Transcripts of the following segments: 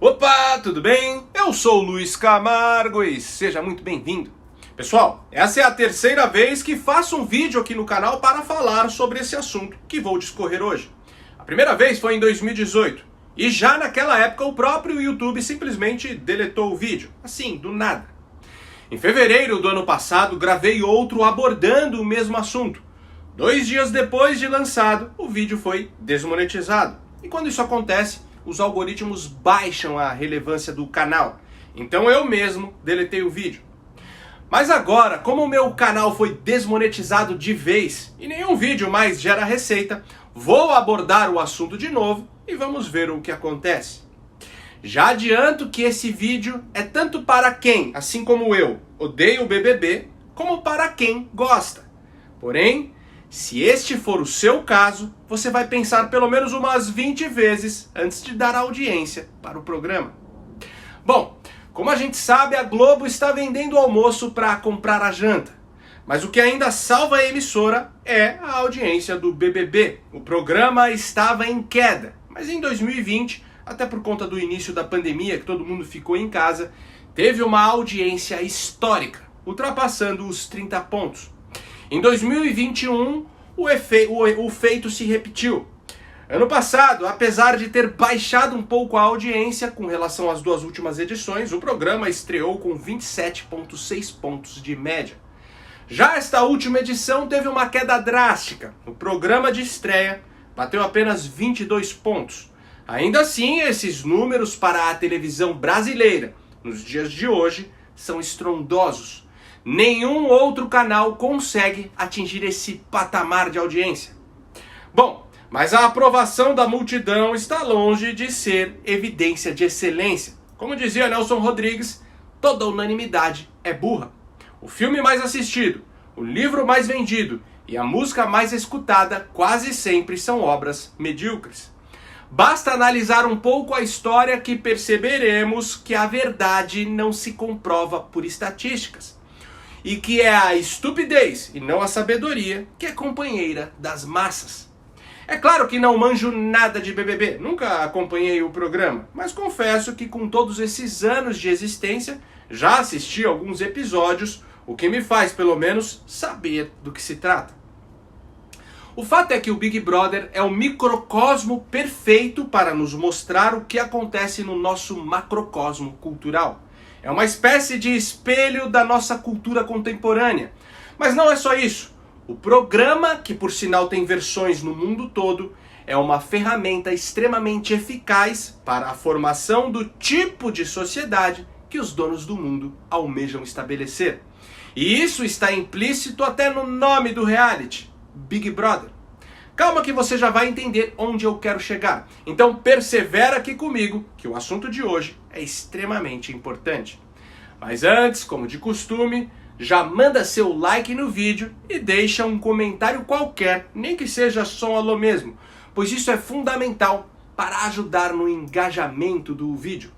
Opa, tudo bem? Eu sou o Luiz Camargo e seja muito bem-vindo. Pessoal, essa é a terceira vez que faço um vídeo aqui no canal para falar sobre esse assunto que vou discorrer hoje. A primeira vez foi em 2018 e já naquela época o próprio YouTube simplesmente deletou o vídeo, assim, do nada. Em fevereiro do ano passado gravei outro abordando o mesmo assunto. 2 dias depois de lançado, o vídeo foi desmonetizado. E quando isso acontece, os algoritmos baixam a relevância do canal. Então eu mesmo deletei o vídeo. Mas agora, como o meu canal foi desmonetizado de vez e nenhum vídeo mais gera receita, vou abordar o assunto de novo e vamos ver o que acontece. Já adianto que esse vídeo é tanto para quem, assim como eu, odeia o BBB, como para quem gosta. Porém, se este for o seu caso, você vai pensar pelo menos umas 20 vezes antes de dar audiência para o programa. Bom, como a gente sabe, a Globo está vendendo o almoço para comprar a janta. Mas o que ainda salva a emissora é a audiência do BBB. O programa estava em queda, mas em 2020, até por conta do início da pandemia, que todo mundo ficou em casa, teve uma audiência histórica, ultrapassando os 30 pontos. Em 2021, o feito se repetiu. Ano passado, apesar de ter baixado um pouco a audiência com relação às 2 últimas edições, o programa estreou com 27,6 pontos de média. Já esta última edição teve uma queda drástica. O programa de estreia bateu apenas 22 pontos. Ainda assim, esses números para a televisão brasileira, nos dias de hoje, são estrondosos. Nenhum outro canal consegue atingir esse patamar de audiência. Bom, mas a aprovação da multidão está longe de ser evidência de excelência. Como dizia Nelson Rodrigues, toda unanimidade é burra. O filme mais assistido, o livro mais vendido e a música mais escutada quase sempre são obras medíocres. Basta analisar um pouco a história que perceberemos que a verdade não se comprova por estatísticas. E que é a estupidez e não a sabedoria que é companheira das massas. É claro que não manjo nada de BBB, nunca acompanhei o programa, mas confesso que com todos esses anos de existência, já assisti alguns episódios, o que me faz pelo menos saber do que se trata. O fato é que o Big Brother é o microcosmo perfeito para nos mostrar o que acontece no nosso macrocosmo cultural. É uma espécie de espelho da nossa cultura contemporânea. Mas não é só isso. O programa, que por sinal tem versões no mundo todo, é uma ferramenta extremamente eficaz para a formação do tipo de sociedade que os donos do mundo almejam estabelecer. E isso está implícito até no nome do reality, Big Brother. Calma que você já vai entender onde eu quero chegar. Então persevera aqui comigo, que o assunto de hoje é extremamente importante. Mas antes, como de costume, já manda seu like no vídeo e deixa um comentário qualquer, nem que seja só um alô mesmo, pois isso é fundamental para ajudar no engajamento do vídeo.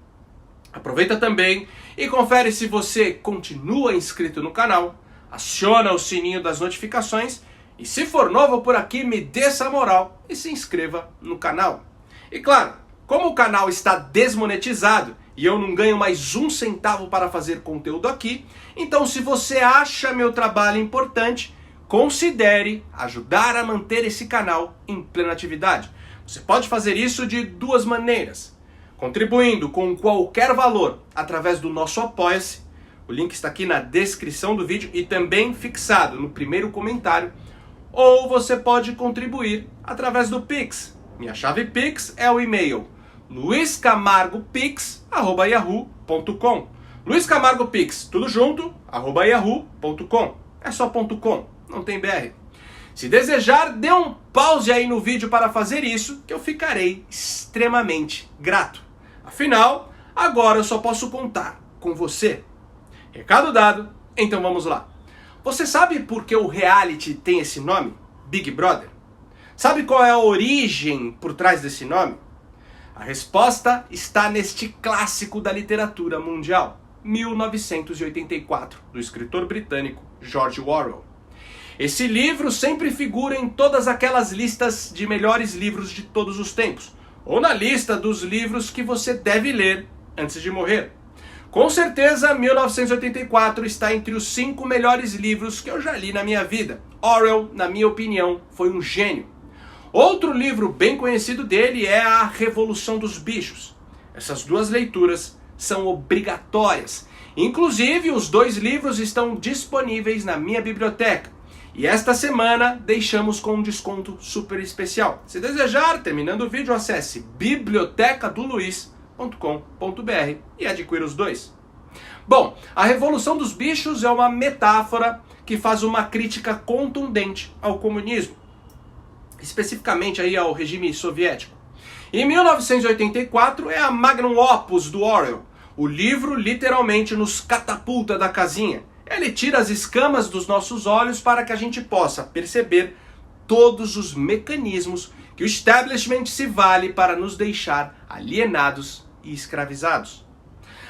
Aproveita também e confere se você continua inscrito no canal, aciona o sininho das notificações e se for novo por aqui, me dê essa moral e se inscreva no canal. E claro, como o canal está desmonetizado e eu não ganho mais 1 centavo para fazer conteúdo aqui, então se você acha meu trabalho importante, considere ajudar a manter esse canal em plena atividade. Você pode fazer isso de 2 maneiras. Contribuindo com qualquer valor através do nosso Apoia-se, o link está aqui na descrição do vídeo e também fixado no primeiro comentário, ou você pode contribuir através do Pix. Minha chave Pix é o e-mail luiscamargopix@yahoo.com. Luiz Camargo Pix, tudo junto, @yahoo.com. É só .com, não tem BR. Se desejar, dê um pause aí no vídeo para fazer isso, que eu ficarei extremamente grato. Afinal, agora eu só posso contar com você. Recado dado, então vamos lá. Você sabe por que o reality tem esse nome? Big Brother? Sabe qual é a origem por trás desse nome? A resposta está neste clássico da literatura mundial, 1984, do escritor britânico George Orwell. Esse livro sempre figura em todas aquelas listas de melhores livros de todos os tempos, ou na lista dos livros que você deve ler antes de morrer. Com certeza, 1984 está entre os 5 melhores livros que eu já li na minha vida. Orwell, na minha opinião, foi um gênio. Outro livro bem conhecido dele é A Revolução dos Bichos. Essas 2 leituras são obrigatórias. Inclusive, os 2 livros estão disponíveis na minha biblioteca. E esta semana deixamos com um desconto super especial. Se desejar, terminando o vídeo, acesse bibliotecadoluiz.com.br e adquira os 2. Bom, A Revolução dos Bichos é uma metáfora que faz uma crítica contundente ao comunismo, especificamente aí ao regime soviético. Em 1984 é a magnum opus do Orwell. O livro literalmente nos catapulta da casinha. Ele tira as escamas dos nossos olhos para que a gente possa perceber todos os mecanismos que o establishment se vale para nos deixar alienados e escravizados.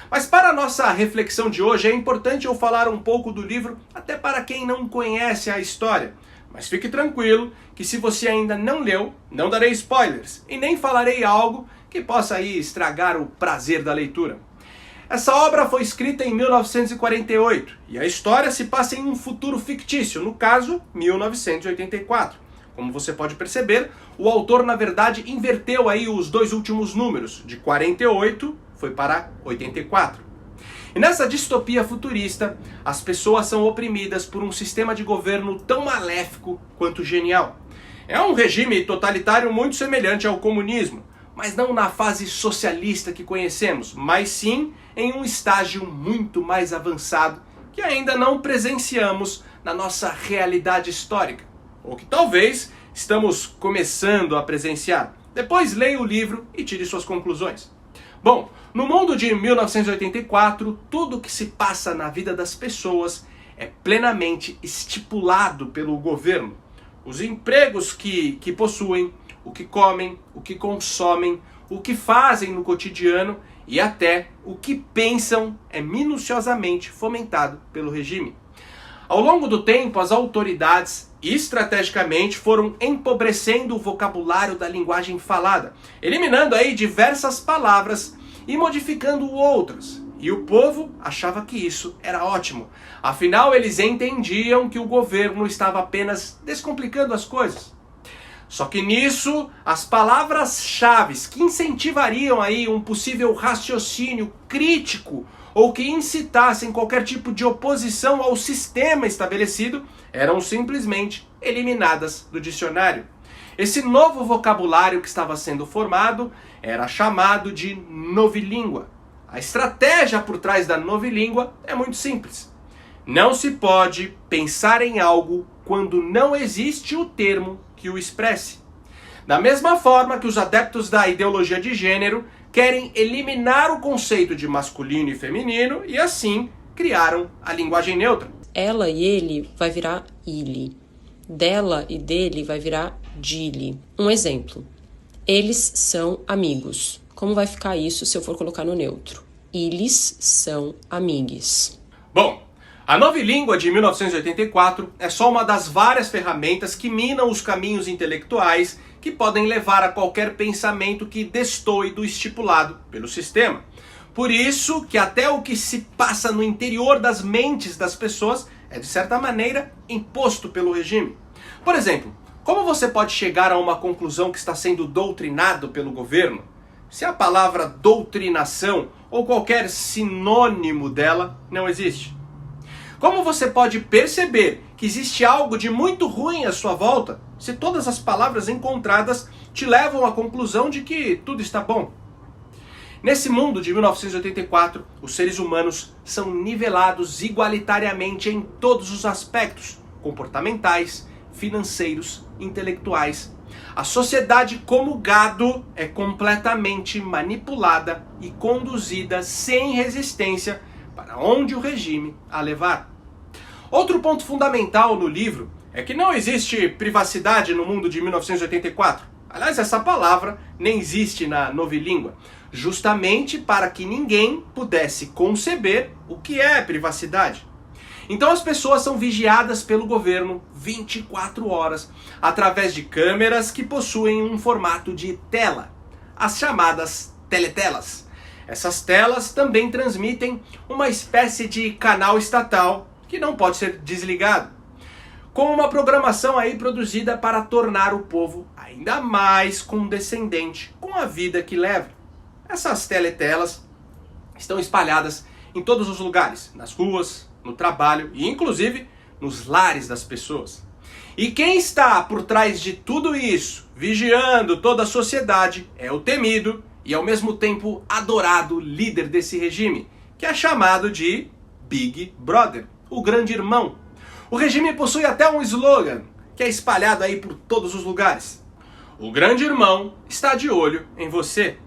Mas para a nossa reflexão de hoje é importante eu falar um pouco do livro, até para quem não conhece a história. Mas fique tranquilo que se você ainda não leu, não darei spoilers e nem falarei algo que possa aí estragar o prazer da leitura. Essa obra foi escrita em 1948 e a história se passa em um futuro fictício, no caso, 1984. Como você pode perceber, o autor na verdade inverteu aí os 2 últimos números, de 48 foi para 84. E nessa distopia futurista, as pessoas são oprimidas por um sistema de governo tão maléfico quanto genial. É um regime totalitário muito semelhante ao comunismo, mas não na fase socialista que conhecemos, mas sim em um estágio muito mais avançado que ainda não presenciamos na nossa realidade histórica, ou que talvez estamos começando a presenciar. Depois leia o livro e tire suas conclusões. Bom, no mundo de 1984, tudo que se passa na vida das pessoas é plenamente estipulado pelo governo. Os empregos que possuem, o que comem, o que consomem, o que fazem no cotidiano e até o que pensam é minuciosamente fomentado pelo regime. Ao longo do tempo, as autoridades estrategicamente foram empobrecendo o vocabulário da linguagem falada, eliminando aí diversas palavras e modificando outras. E o povo achava que isso era ótimo. Afinal, eles entendiam que o governo estava apenas descomplicando as coisas. Só que nisso, as palavras-chave que incentivariam aí um possível raciocínio crítico ou que incitassem qualquer tipo de oposição ao sistema estabelecido eram simplesmente eliminadas do dicionário. Esse novo vocabulário que estava sendo formado era chamado de novilíngua. A estratégia por trás da novilíngua é muito simples. Não se pode pensar em algo quando não existe o termo que o expresse. Da mesma forma que os adeptos da ideologia de gênero querem eliminar o conceito de masculino e feminino e assim criaram a linguagem neutra. Ela e ele vai virar ele. Dela e dele vai virar dile. Um exemplo. Eles são amigos. Como vai ficar isso se eu for colocar no neutro? Eles são amigues. Bom, a novilíngua de 1984 é só uma das várias ferramentas que minam os caminhos intelectuais que podem levar a qualquer pensamento que destoe do estipulado pelo sistema. Por isso que até o que se passa no interior das mentes das pessoas é, de certa maneira, imposto pelo regime. Por exemplo, como você pode chegar a uma conclusão que está sendo doutrinado pelo governo, se a palavra doutrinação ou qualquer sinônimo dela não existe? Como você pode perceber que existe algo de muito ruim à sua volta, se todas as palavras encontradas te levam à conclusão de que tudo está bom? Nesse mundo de 1984, os seres humanos são nivelados igualitariamente em todos os aspectos, comportamentais, financeiros, intelectuais. A sociedade como gado é completamente manipulada e conduzida sem resistência para onde o regime a levar. Outro ponto fundamental no livro é que não existe privacidade no mundo de 1984. Aliás, essa palavra nem existe na novilíngua, justamente para que ninguém pudesse conceber o que é privacidade. Então as pessoas são vigiadas pelo governo 24 horas, através de câmeras que possuem um formato de tela, as chamadas teletelas. Essas telas também transmitem uma espécie de canal estatal que não pode ser desligado, com uma programação aí produzida para tornar o povo ainda mais condescendente com a vida que leva. Essas teletelas estão espalhadas em todos os lugares, nas ruas, no trabalho e inclusive nos lares das pessoas. E quem está por trás de tudo isso, vigiando toda a sociedade, é o temido e ao mesmo tempo adorado líder desse regime, que é chamado de Big Brother, o grande irmão. O regime possui até um slogan, que é espalhado aí por todos os lugares. O grande irmão está de olho em você.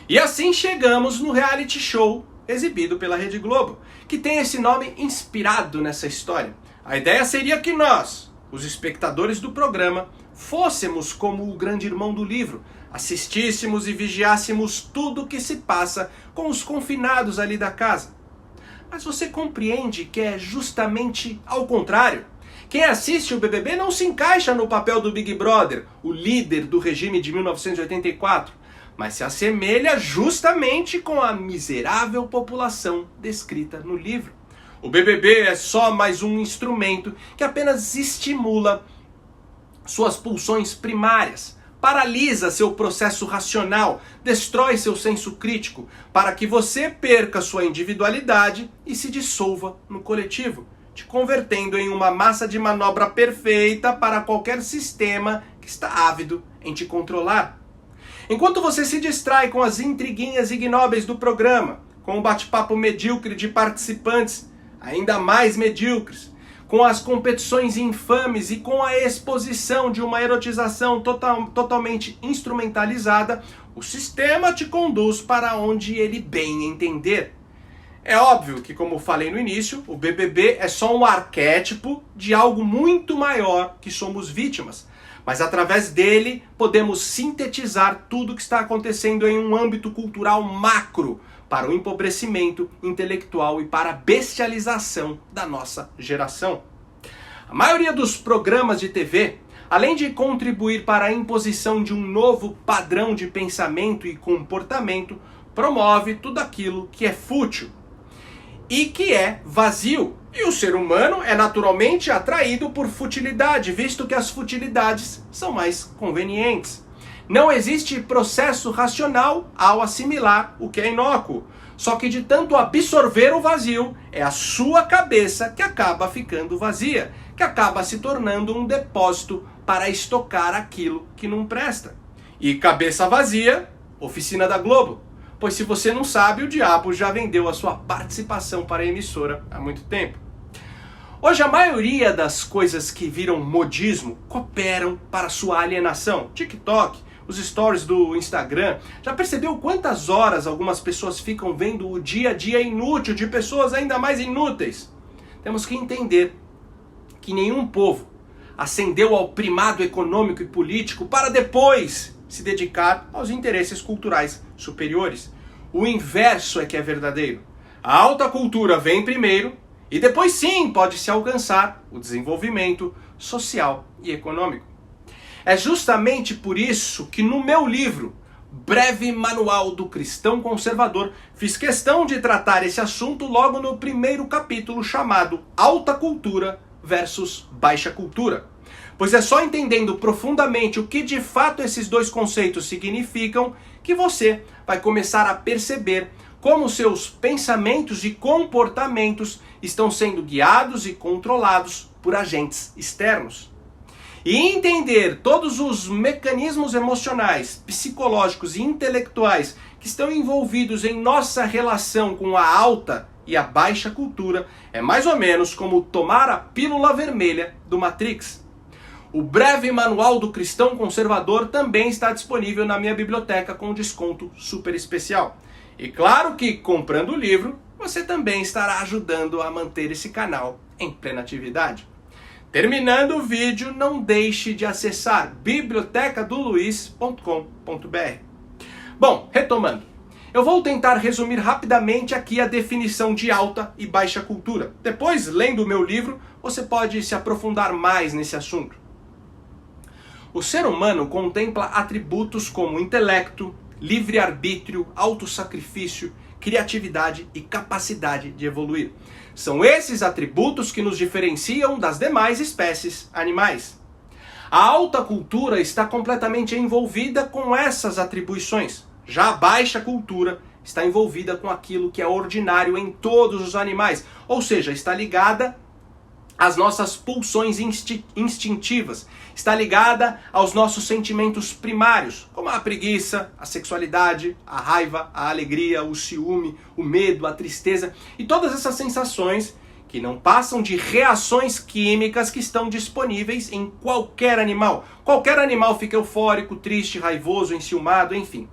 E assim chegamos no reality show exibido pela Rede Globo, que tem esse nome inspirado nessa história. A ideia seria que nós, os espectadores do programa, fôssemos como o grande irmão do livro, assistíssemos e vigiássemos tudo o que se passa com os confinados ali da casa. Mas você compreende que é justamente ao contrário? Quem assiste o BBB não se encaixa no papel do Big Brother, o líder do regime de 1984, mas se assemelha justamente com a miserável população descrita no livro. O BBB é só mais um instrumento que apenas estimula suas pulsões primárias, paralisa seu processo racional, destrói seu senso crítico, para que você perca sua individualidade e se dissolva no coletivo, te convertendo em uma massa de manobra perfeita para qualquer sistema que está ávido em te controlar. Enquanto você se distrai com as intriguinhas ignóbeis do programa, com o bate-papo medíocre de participantes ainda mais medíocres, com as competições infames e com a exposição de uma erotização totalmente instrumentalizada, o sistema te conduz para onde ele bem entender. É óbvio que, como falei no início, o BBB é só um arquétipo de algo muito maior que somos vítimas. Mas através dele podemos sintetizar tudo o que está acontecendo em um âmbito cultural macro, para o empobrecimento intelectual e para a bestialização da nossa geração. A maioria dos programas de TV, além de contribuir para a imposição de um novo padrão de pensamento e comportamento, promove tudo aquilo que é fútil e que é vazio. E o ser humano é naturalmente atraído por futilidade, visto que as futilidades são mais convenientes. Não existe processo racional ao assimilar o que é inócuo. Só que de tanto absorver o vazio, é a sua cabeça que acaba ficando vazia, que acaba se tornando um depósito para estocar aquilo que não presta. E cabeça vazia, oficina da Globo. Pois se você não sabe, o diabo já vendeu a sua participação para a emissora há muito tempo. Hoje a maioria das coisas que viram modismo cooperam para sua alienação. TikTok, os stories do Instagram. Já percebeu quantas horas algumas pessoas ficam vendo o dia a dia inútil de pessoas ainda mais inúteis? Temos que entender que nenhum povo ascendeu ao primado econômico e político para depois se dedicar aos interesses culturais superiores. O inverso é que é verdadeiro. A alta cultura vem primeiro e depois sim pode-se alcançar o desenvolvimento social e econômico. É justamente por isso que no meu livro, Breve Manual do Cristão Conservador, fiz questão de tratar esse assunto logo no primeiro capítulo, chamado Alta Cultura versus Baixa Cultura. Pois é só entendendo profundamente o que de fato esses dois conceitos significam que você vai começar a perceber como seus pensamentos e comportamentos estão sendo guiados e controlados por agentes externos. E entender todos os mecanismos emocionais, psicológicos e intelectuais que estão envolvidos em nossa relação com a alta e a baixa cultura é mais ou menos como tomar a pílula vermelha do Matrix. O Breve Manual do Cristão Conservador também está disponível na minha biblioteca com desconto super especial. E claro que, comprando o livro, você também estará ajudando a manter esse canal em plena atividade. Terminando o vídeo, não deixe de acessar bibliotecadoluiz.com.br. Bom, retomando. Eu vou tentar resumir rapidamente aqui a definição de alta e baixa cultura. Depois, lendo o meu livro, você pode se aprofundar mais nesse assunto. O ser humano contempla atributos como intelecto, livre-arbítrio, autossacrifício, criatividade e capacidade de evoluir. São esses atributos que nos diferenciam das demais espécies animais. A alta cultura está completamente envolvida com essas atribuições. Já a baixa cultura está envolvida com aquilo que é ordinário em todos os animais, ou seja, está ligada às nossas pulsões instintivas, está ligada aos nossos sentimentos primários, como a preguiça, a sexualidade, a raiva, a alegria, o ciúme, o medo, a tristeza e todas essas sensações que não passam de reações químicas que estão disponíveis em qualquer animal. Qualquer animal fica eufórico, triste, raivoso, enciumado, enfim.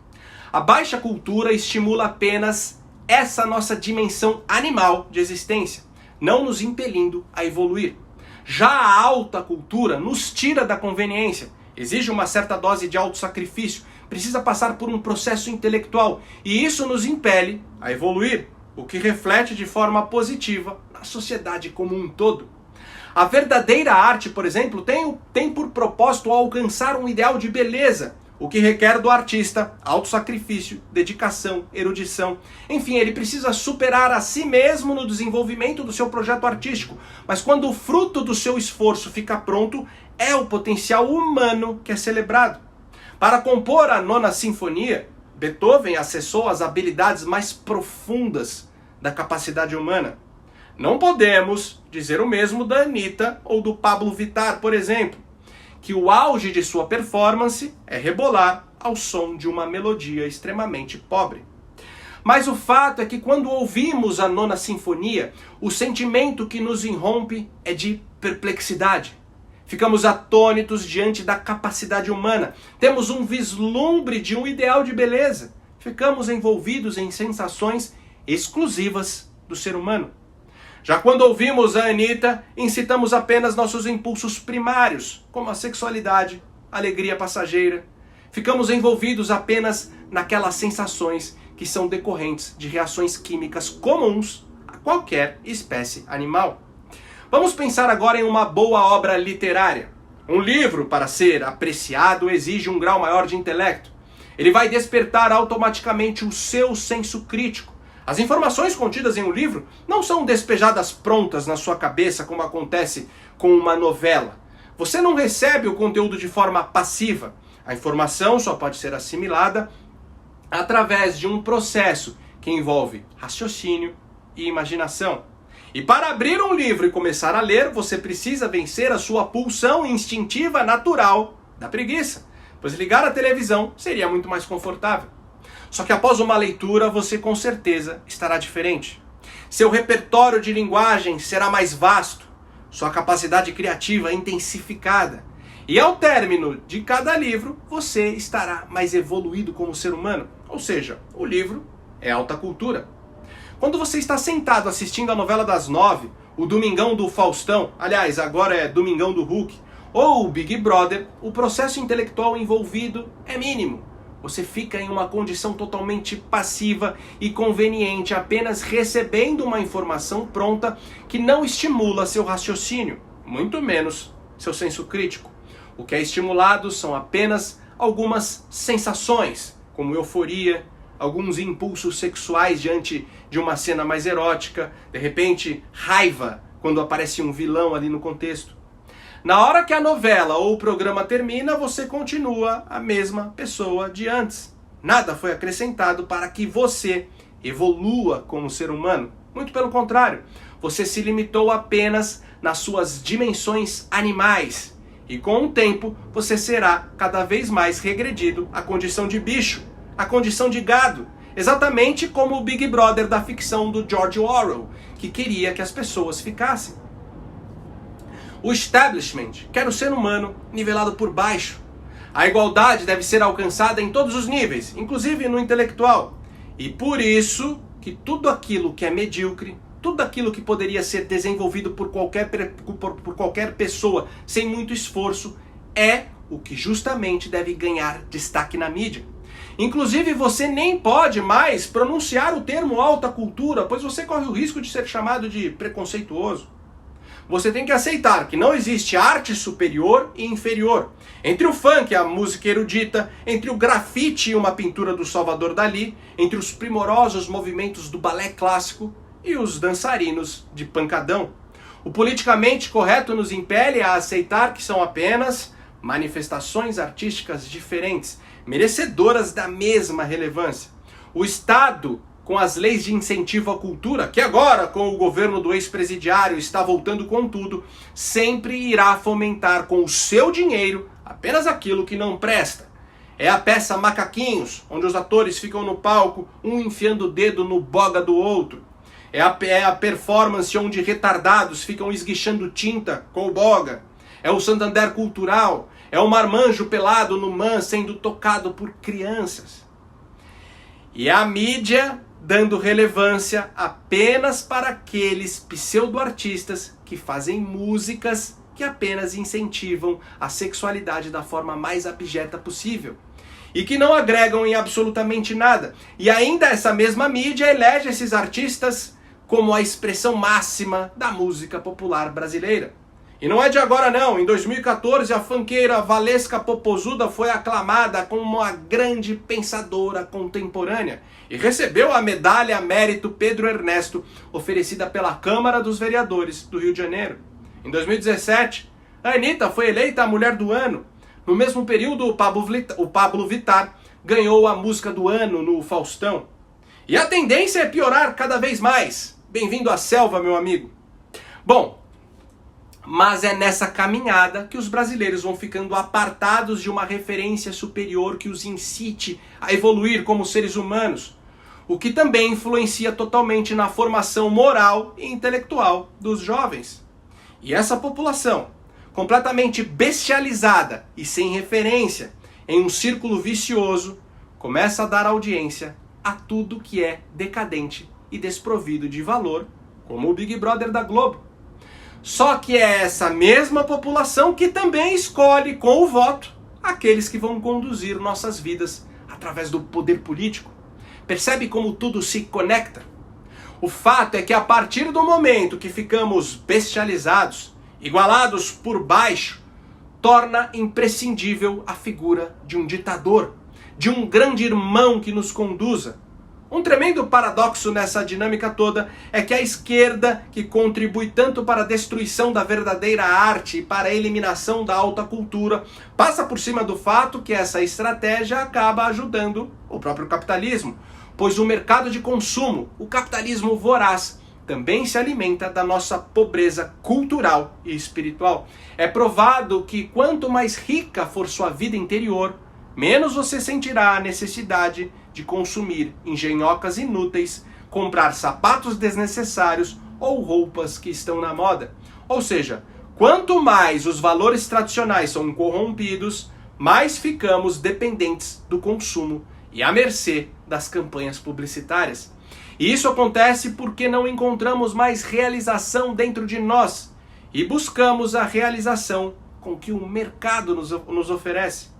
A baixa cultura estimula apenas essa nossa dimensão animal de existência, não nos impelindo a evoluir. Já a alta cultura nos tira da conveniência, exige uma certa dose de autossacrifício, precisa passar por um processo intelectual e isso nos impele a evoluir, o que reflete de forma positiva na sociedade como um todo. A verdadeira arte, por exemplo, tem por propósito alcançar um ideal de beleza, o que requer do artista autossacrifício, dedicação, erudição. Enfim, ele precisa superar a si mesmo no desenvolvimento do seu projeto artístico. Mas quando o fruto do seu esforço fica pronto, é o potencial humano que é celebrado. Para compor a Nona Sinfonia, Beethoven acessou as habilidades mais profundas da capacidade humana. Não podemos dizer o mesmo da Anitta ou do Pablo Vittar, por exemplo, que o auge de sua performance é rebolar ao som de uma melodia extremamente pobre. Mas o fato é que quando ouvimos a Nona Sinfonia, o sentimento que nos irrompe é de perplexidade. Ficamos atônitos diante da capacidade humana. Temos um vislumbre de um ideal de beleza. Ficamos envolvidos em sensações exclusivas do ser humano. Já quando ouvimos a Anitta, incitamos apenas nossos impulsos primários, como a sexualidade, a alegria passageira. Ficamos envolvidos apenas naquelas sensações que são decorrentes de reações químicas comuns a qualquer espécie animal. Vamos pensar agora em uma boa obra literária. Um livro, para ser apreciado, exige um grau maior de intelecto. Ele vai despertar automaticamente o seu senso crítico. As informações contidas em um livro não são despejadas prontas na sua cabeça como acontece com uma novela. Você não recebe o conteúdo de forma passiva. A informação só pode ser assimilada através de um processo que envolve raciocínio e imaginação. E para abrir um livro e começar a ler, você precisa vencer a sua pulsão instintiva natural da preguiça, pois ligar a televisão seria muito mais confortável. Só que após uma leitura, você com certeza estará diferente. Seu repertório de linguagem será mais vasto, sua capacidade criativa intensificada. E ao término de cada livro, você estará mais evoluído como ser humano. Ou seja, o livro é alta cultura. Quando você está sentado assistindo a novela das 9, o Domingão do Faustão, aliás, agora é Domingão do Hulk, ou o Big Brother, o processo intelectual envolvido é mínimo. Você fica em uma condição totalmente passiva e conveniente, apenas recebendo uma informação pronta que não estimula seu raciocínio, muito menos seu senso crítico. O que é estimulado são apenas algumas sensações, como euforia, alguns impulsos sexuais diante de uma cena mais erótica, de repente raiva quando aparece um vilão ali no contexto. Na hora que a novela ou o programa termina, você continua a mesma pessoa de antes. Nada foi acrescentado para que você evolua como ser humano. Muito pelo contrário, você se limitou apenas nas suas dimensões animais. E com o tempo, você será cada vez mais regredido à condição de bicho, à condição de gado. Exatamente como o Big Brother da ficção do George Orwell, que queria que as pessoas ficassem. O establishment quer o ser humano nivelado por baixo. A igualdade deve ser alcançada em todos os níveis, inclusive no intelectual. E por isso que tudo aquilo que é medíocre, tudo aquilo que poderia ser desenvolvido por qualquer pessoa sem muito esforço, é o que justamente deve ganhar destaque na mídia. Inclusive você nem pode mais pronunciar o termo alta cultura, pois você corre o risco de ser chamado de preconceituoso. você tem que aceitar que não existe arte superior e inferior. Entre o funk e a música erudita, entre o grafite e uma pintura do Salvador Dalí, entre os primorosos movimentos do balé clássico e os dançarinos de pancadão. O politicamente correto nos impele a aceitar que são apenas manifestações artísticas diferentes, merecedoras da mesma relevância. O Estado, com as leis de incentivo à cultura, que agora, com o governo do ex-presidiário, está voltando com tudo, sempre irá fomentar com o seu dinheiro apenas aquilo que não presta. É a peça Macaquinhos, onde os atores ficam no palco, um enfiando o dedo no boga do outro. É a performance onde retardados ficam esguichando tinta com o boga. É o Santander Cultural. É o marmanjo pelado no man sendo tocado por crianças. E a mídia dando relevância apenas para aqueles pseudo-artistas que fazem músicas que apenas incentivam a sexualidade da forma mais abjeta possível. E que não agregam em absolutamente nada. E ainda essa mesma mídia elege esses artistas como a expressão máxima da música popular brasileira. E não é de agora não, em 2014 a funkeira Valesca Popozuda foi aclamada como uma grande pensadora contemporânea e recebeu a medalha Mérito Pedro Ernesto, oferecida pela Câmara dos Vereadores do Rio de Janeiro. Em 2017, a Anitta foi eleita a Mulher do Ano. No mesmo período, o Pablo Vittar ganhou a Música do Ano no Faustão. E a tendência é piorar cada vez mais. Bem-vindo à selva, meu amigo. Bom, mas é nessa caminhada que os brasileiros vão ficando apartados de uma referência superior que os incite a evoluir como seres humanos, o que também influencia totalmente na formação moral e intelectual dos jovens. E essa população, completamente bestializada e sem referência, em um círculo vicioso, começa a dar audiência a tudo que é decadente e desprovido de valor, como o Big Brother da Globo. Só que é essa mesma população que também escolhe com o voto aqueles que vão conduzir nossas vidas através do poder político. Percebe como tudo se conecta? O fato é que a partir do momento que ficamos bestializados, igualados por baixo, torna imprescindível a figura de um ditador, de um grande irmão que nos conduza. Um tremendo paradoxo nessa dinâmica toda é que a esquerda, que contribui tanto para a destruição da verdadeira arte e para a eliminação da alta cultura, passa por cima do fato que essa estratégia acaba ajudando o próprio capitalismo, pois o mercado de consumo, o capitalismo voraz, também se alimenta da nossa pobreza cultural e espiritual. É provado que quanto mais rica for sua vida interior, menos você sentirá a necessidade de consumir engenhocas inúteis, comprar sapatos desnecessários ou roupas que estão na moda. Ou seja, quanto mais os valores tradicionais são corrompidos, mais ficamos dependentes do consumo e à mercê das campanhas publicitárias. E isso acontece porque não encontramos mais realização dentro de nós e buscamos a realização com que o mercado nos oferece.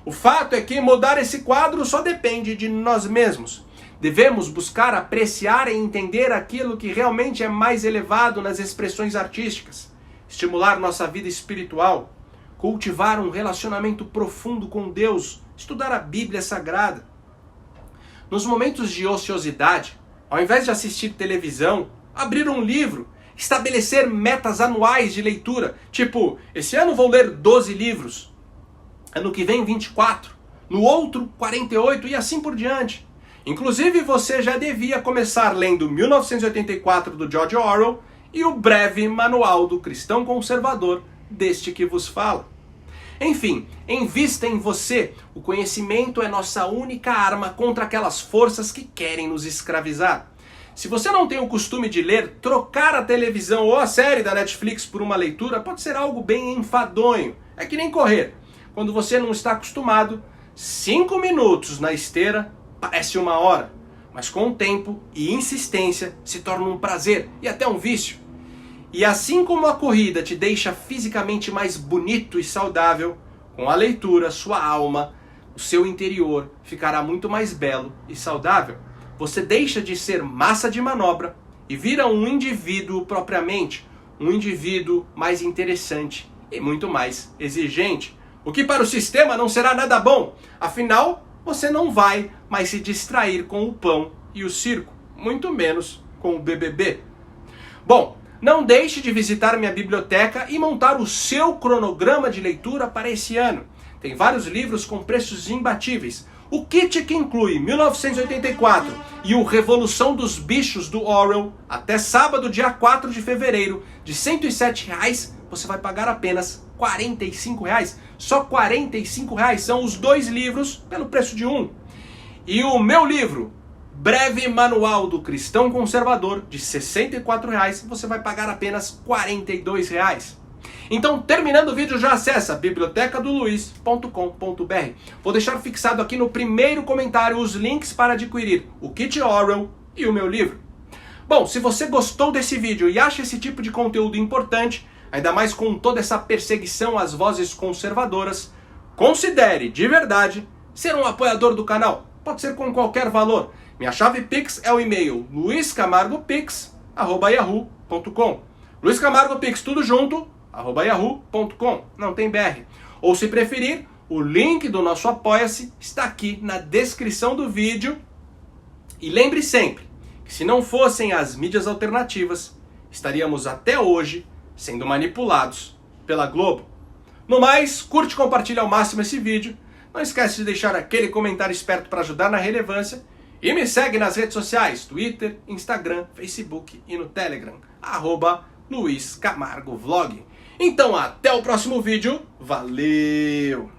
O fato é que mudar esse quadro só depende de nós mesmos. Devemos buscar apreciar e entender aquilo que realmente é mais elevado nas expressões artísticas, estimular nossa vida espiritual, cultivar um relacionamento profundo com Deus, estudar a Bíblia Sagrada. Nos momentos de ociosidade, ao invés de assistir televisão, abrir um livro, estabelecer metas anuais de leitura, tipo, esse ano vou ler 12 livros, ano que vem 24, no outro 48 e assim por diante. Inclusive você já devia começar lendo 1984 do George Orwell e o breve manual do cristão conservador deste que vos fala. Enfim, invista em você. O conhecimento é nossa única arma contra aquelas forças que querem nos escravizar. Se você não tem o costume de ler, trocar a televisão ou a série da Netflix por uma leitura pode ser algo bem enfadonho. É que nem correr. Quando você não está acostumado, 5 minutos na esteira parece 1 hora. Mas com o tempo e insistência se torna um prazer e até um vício. E assim como a corrida te deixa fisicamente mais bonito e saudável, com a leitura, sua alma, o seu interior ficará muito mais belo e saudável. Você deixa de ser massa de manobra e vira um indivíduo propriamente, um indivíduo mais interessante e muito mais exigente. O que para o sistema não será nada bom, afinal, você não vai mais se distrair com o pão e o circo, muito menos com o BBB. Bom, não deixe de visitar minha biblioteca e montar o seu cronograma de leitura para esse ano. Tem vários livros com preços imbatíveis. O kit que inclui 1984 e o Revolução dos Bichos do Orwell, até sábado, dia 4 de fevereiro, de R$ 107,00, você vai pagar apenas R$ 45,00. Só R$ 45,00 são os 2 livros pelo preço de um. E o meu livro, Breve Manual do Cristão Conservador, de R$ 64,00, você vai pagar apenas R$ 42,00. Então, terminando o vídeo, já acessa bibliotecadoluiz.com.br. Vou deixar fixado aqui no primeiro comentário os links para adquirir o kit Orwell e o meu livro. Bom, se você gostou desse vídeo e acha esse tipo de conteúdo importante, ainda mais com toda essa perseguição às vozes conservadoras, considere, de verdade, ser um apoiador do canal. Pode ser com qualquer valor. Minha chave Pix é o e-mail luiscamargopix@yahoo.com. Luiz Camargo Pix, tudo junto, @yahoo.com, não tem BR. Ou se preferir, o link do nosso Apoia-se está aqui na descrição do vídeo. E lembre sempre que se não fossem as mídias alternativas, estaríamos até hoje sendo manipulados pela Globo. No mais, curte e compartilha ao máximo esse vídeo. Não esquece de deixar aquele comentário esperto para ajudar na relevância. E me segue nas redes sociais, Twitter, Instagram, Facebook e no Telegram, @LuizCamargoVlog. Então até o próximo vídeo, valeu!